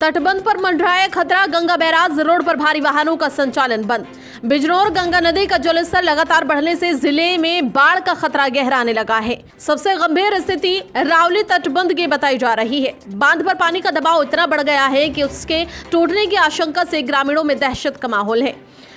तटबंध पर मंडराया खतरा, गंगा बैराज रोड पर भारी वाहनों का संचालन बंद। बिजनौर गंगा नदी का जलस्तर लगातार बढ़ने से जिले में बाढ़ का खतरा गहराने लगा है। सबसे गंभीर स्थिति रावली तटबंध की बताई जा रही है। बांध पर पानी का दबाव इतना बढ़ गया है कि उसके टूटने की आशंका से ग्रामीणों में दहशत का माहौल है।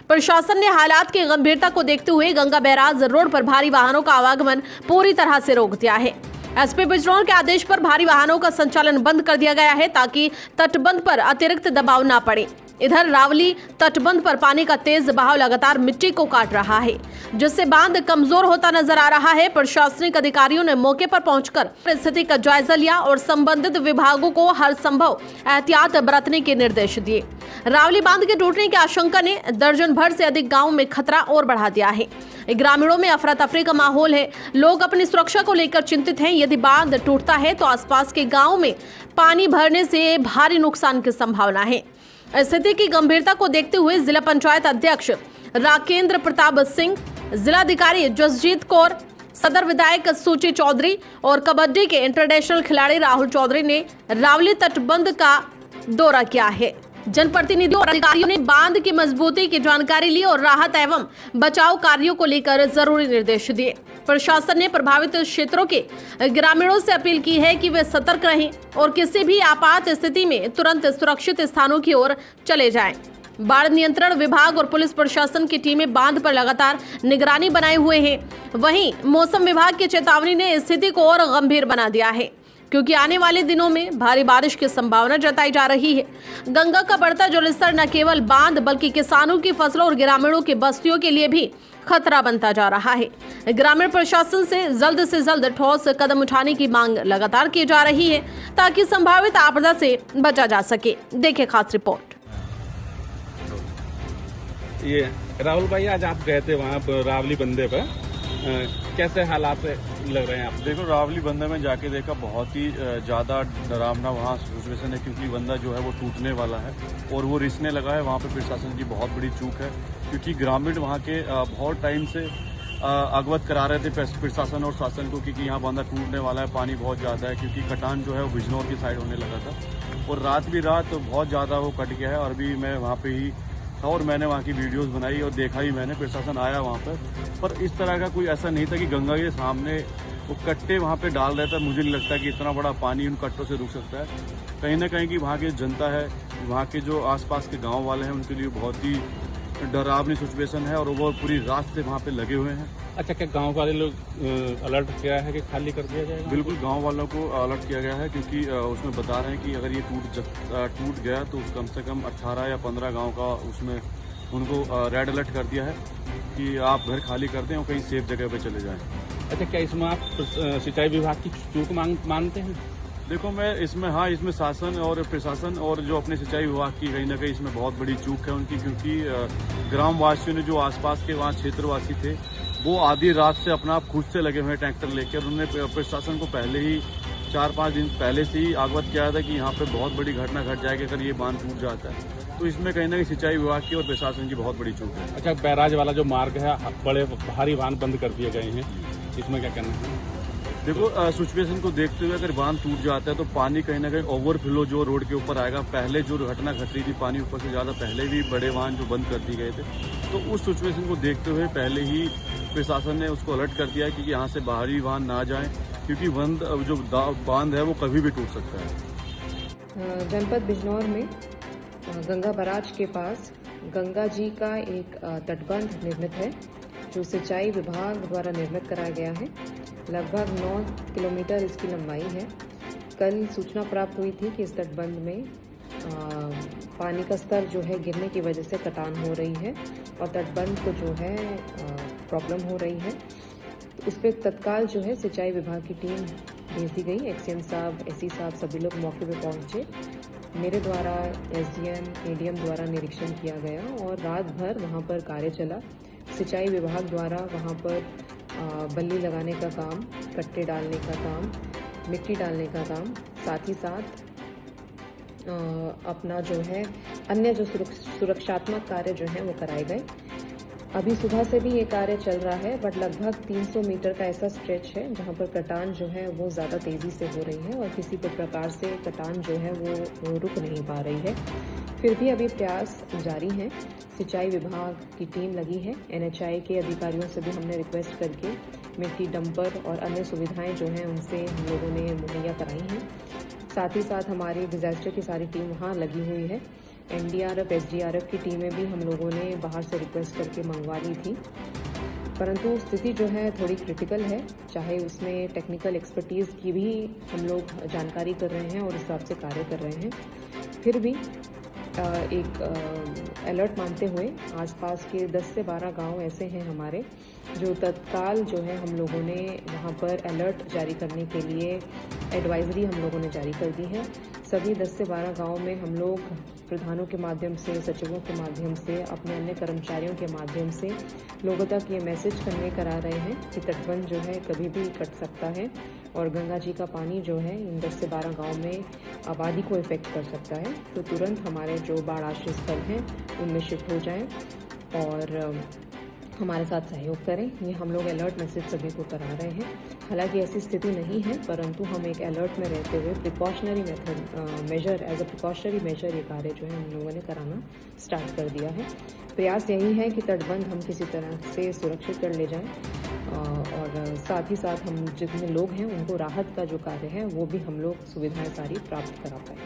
प्रशासन ने हालात की गंभीरता को देखते हुए गंगा बैराज रोड पर भारी वाहनों का आवागमन पूरी तरह से रोक दिया है। एसपी बिजनौर के आदेश पर भारी वाहनों का संचालन बंद कर दिया गया है ताकि तटबंध पर अतिरिक्त दबाव न पड़े। इधर रावली तटबंध पर पानी का तेज बहाव लगातार मिट्टी को काट रहा है, जिससे बांध कमजोर होता नजर आ रहा है। प्रशासनिक अधिकारियों ने मौके पर पहुंचकर स्थिति का जायजा लिया और संबंधित विभागों को हर संभव एहतियात बरतने के निर्देश दिए। रावली बांध के टूटने की आशंका ने दर्जन भर से अधिक गाँव में खतरा और बढ़ा दिया है। ग्रामीणों में अफरा तफरी का माहौल है। लोग अपनी सुरक्षा को लेकर चिंतित हैं। यदि बांध टूटता है तो आसपास के गांव में पानी भरने से भारी नुकसान की संभावना है। स्थिति की गंभीरता को देखते हुए जिला पंचायत अध्यक्ष राकेंद्र प्रताप सिंह, जिलाधिकारी जसजीत कौर, सदर विधायक सूची चौधरी और कबड्डी के इंटरनेशनल खिलाड़ी राहुल चौधरी ने रावली तटबंध का दौरा किया है। जनप्रतिनिधियों और अधिकारियों ने बांध की मजबूती की जानकारी ली और राहत एवं बचाव कार्यों को लेकर जरूरी निर्देश दिए। प्रशासन ने प्रभावित क्षेत्रों के ग्रामीणों से अपील की है कि वे सतर्क रहें और किसी भी आपात स्थिति में तुरंत सुरक्षित स्थानों की ओर चले जाएं। बाढ़ नियंत्रण विभाग और पुलिस प्रशासन की टीमें बांध पर लगातार निगरानी बनाए हुए हैं। वहीं मौसम विभाग की चेतावनी ने स्थिति को और गंभीर बना दिया है, क्योंकि आने वाले दिनों में भारी बारिश की संभावना जताई जा रही है। गंगा का बढ़ता जलस्तर न केवल बांध बल्कि किसानों की फसलों और ग्रामीणों की बस्तियों के लिए भी खतरा बनता जा रहा है। ग्रामीण प्रशासन से जल्द ठोस कदम उठाने की मांग लगातार की जा रही है ताकि संभावित आपदा से बचा जा सके। देखिए खास रिपोर्ट। ये राहुल भाई, आज आप गए थे वहाँ रावली बंदे पर, कैसे हालात लग रहे हैं आप? देखो, रावली बंदे में जाके देखा, बहुत ही ज़्यादा डरावना वहाँ सिचुएशन है, क्योंकि बंदा जो है वो टूटने वाला है और वो रिसने लगा है। वहाँ पे प्रशासन की बहुत बड़ी चूक है, क्योंकि ग्रामीण वहाँ के बहुत टाइम से अवगत करा रहे थे प्रशासन और शासन को कि यहाँ बंदा टूटने वाला है, पानी बहुत ज़्यादा है, क्योंकि कटान जो है वो बिजनौर की साइड होने लगा था और रात बहुत ज़्यादा वो कट गया है। और अभी मैं वहाँ पे ही था और मैंने वहाँ की वीडियोस बनाई और देखा ही मैंने, प्रशासन आया वहाँ पर इस तरह का कोई ऐसा नहीं था कि गंगा के सामने वो कट्टे वहाँ पे डाल रहे थे। मुझे नहीं लगता कि इतना बड़ा पानी उन कट्टों से रुक सकता है। कहीं ना कहीं की वहाँ की जनता है, वहाँ के जो आसपास के गांव वाले हैं, उनके लिए बहुत ही डरावनी सिचुएशन है और वो पूरी रात से वहाँ पे लगे हुए हैं। अच्छा, क्या गांव वाले लोग अलर्ट किया है कि खाली कर दिया जाएगा? बिल्कुल, गांव वालों को अलर्ट किया गया है, क्योंकि उसमें बता रहे हैं कि अगर ये टूट गया तो कम से कम 18 या 15 गांव का उसमें उनको रेड अलर्ट कर दिया है कि आप घर खाली कर दें और कहीं सेफ जगह पे चले जाएं। अच्छा, क्या इसमें आप सिंचाई विभाग की चूक मानते हैं? देखो, मैं इसमें शासन और प्रशासन और जो अपने सिंचाई विभाग की कहीं ना कहीं इसमें बहुत बड़ी चूक है उनकी, क्योंकि ग्रामवासियों ने, जो आसपास के वहाँ क्षेत्रवासी थे, वो आधी रात से अपना आप खुद से लगे हुए ट्रैक्टर लेकर। उन्होंने प्रशासन को पहले ही 4-5 दिन पहले से ही अवगत किया था कि यहाँ पे बहुत बड़ी घटना घट जाएगी अगर ये बांध टूट जाता है। तो इसमें कहीं ना कहीं सिंचाई विभाग की और प्रशासन की बहुत बड़ी चूक है। अच्छा, बैराज वाला जो मार्ग है, बड़े भारी वाहन बंद कर दिए गए हैं, इसमें क्या करना है? देखो, सिचुएशन को देखते हुए अगर बांध टूट जाता है तो पानी कहीं ना कहीं ओवरफ्लो जो रोड के ऊपर आएगा। पहले जो घटना घट रही थी, पानी ऊपर से ज़्यादा पहले भी बड़े वाहन जो बंद कर दिए गए थे, तो उस सिचुएशन को देखते हुए पहले ही प्रशासन ने उसको अलर्ट कर दिया है कि यहाँ से बाहरी वाहन ना जाएं, क्योंकि जो बांध है वो कभी भी टूट सकता है। जनपद बिजनौर में गंगा बैराज के पास गंगा जी का एक तटबंध निर्मित है, जो सिंचाई विभाग द्वारा निर्मित कराया गया है। लगभग 9 किलोमीटर इसकी लंबाई है। कल सूचना प्राप्त हुई थी कि इस तटबंध में पानी का स्तर जो है गिरने की वजह से कटान हो रही है और तटबंध को जो है प्रॉब्लम हो रही है। तो उस पर तत्काल जो है सिंचाई विभाग की टीम भेज दी गई। एक्सएम साहब, एससी साहब, सभी लोग मौके पे पहुंचे। मेरे द्वारा एसडीएम, एडीएम द्वारा निरीक्षण किया गया और रात भर वहाँ पर कार्य चला। सिंचाई विभाग द्वारा वहाँ पर बल्ली लगाने का काम, कट्टे डालने का काम, मिट्टी डालने का काम, साथ ही साथ अपना जो है अन्य जो सुरक्षात्मक कार्य जो है वो कराए गए। अभी सुबह से भी ये कार्य चल रहा है, बट लगभग 300 मीटर का ऐसा स्ट्रेच है जहां पर कटान जो है वो ज़्यादा तेज़ी से हो रही है और किसी भी प्रकार से कटान जो है वो रुक नहीं पा रही है। फिर भी अभी प्रयास जारी हैं। सिंचाई विभाग की टीम लगी है। NHAI के अधिकारियों से भी हमने रिक्वेस्ट करके मिट्टी डंपर और अन्य सुविधाएं जो हैं उनसे हम लोगों ने मुहैया कराई हैं। साथ ही साथ हमारी डिजास्टर की सारी टीम वहाँ लगी हुई है। NDRF, SDRF की टीमें भी हम लोगों ने बाहर से रिक्वेस्ट करके मंगवा ली थी, परंतु स्थिति जो है थोड़ी क्रिटिकल है। चाहे उसमें टेक्निकल एक्सपर्टीज़ की भी हम लोग जानकारी कर रहे हैं और इस हिसाब से कार्य कर रहे हैं, फिर भी एक अलर्ट मानते हुए आसपास के 10 से 12 गांव ऐसे हैं हमारे जो तत्काल जो है हम लोगों ने वहां पर अलर्ट जारी करने के लिए एडवाइजरी हम लोगों ने जारी कर दी है। सभी 10 से 12 गांव में हम लोग प्रधानों के माध्यम से, सचिवों के माध्यम से, अपने अन्य कर्मचारियों के माध्यम से लोगों तक ये मैसेज कन्वे करा रहे हैं कि तटबंध जो है कभी भी कट सकता है और गंगा जी का पानी जो है इन 10 से 12 गांव में आबादी को इफेक्ट कर सकता है। तो तुरंत हमारे जो बाढ़ आश्रय स्थल हैं उनमें शिफ्ट हो जाएं और हमारे साथ सहयोग करें। ये हम लोग अलर्ट मैसेज सभी को करा रहे हैं। हालांकि ऐसी स्थिति नहीं है, परंतु हम एक अलर्ट में रहते हुए precautionary measure as a precautionary measure ये कार्य जो है हम लोगों ने कराना स्टार्ट कर दिया है। प्रयास यही है कि तटबंध हम किसी तरह से सुरक्षित कर ले जाएं और साथ ही साथ हम जितने लोग हैं उनको राहत का जो कार्य है वो भी हम लोग सुविधाएं सारी प्राप्त करा पाएं।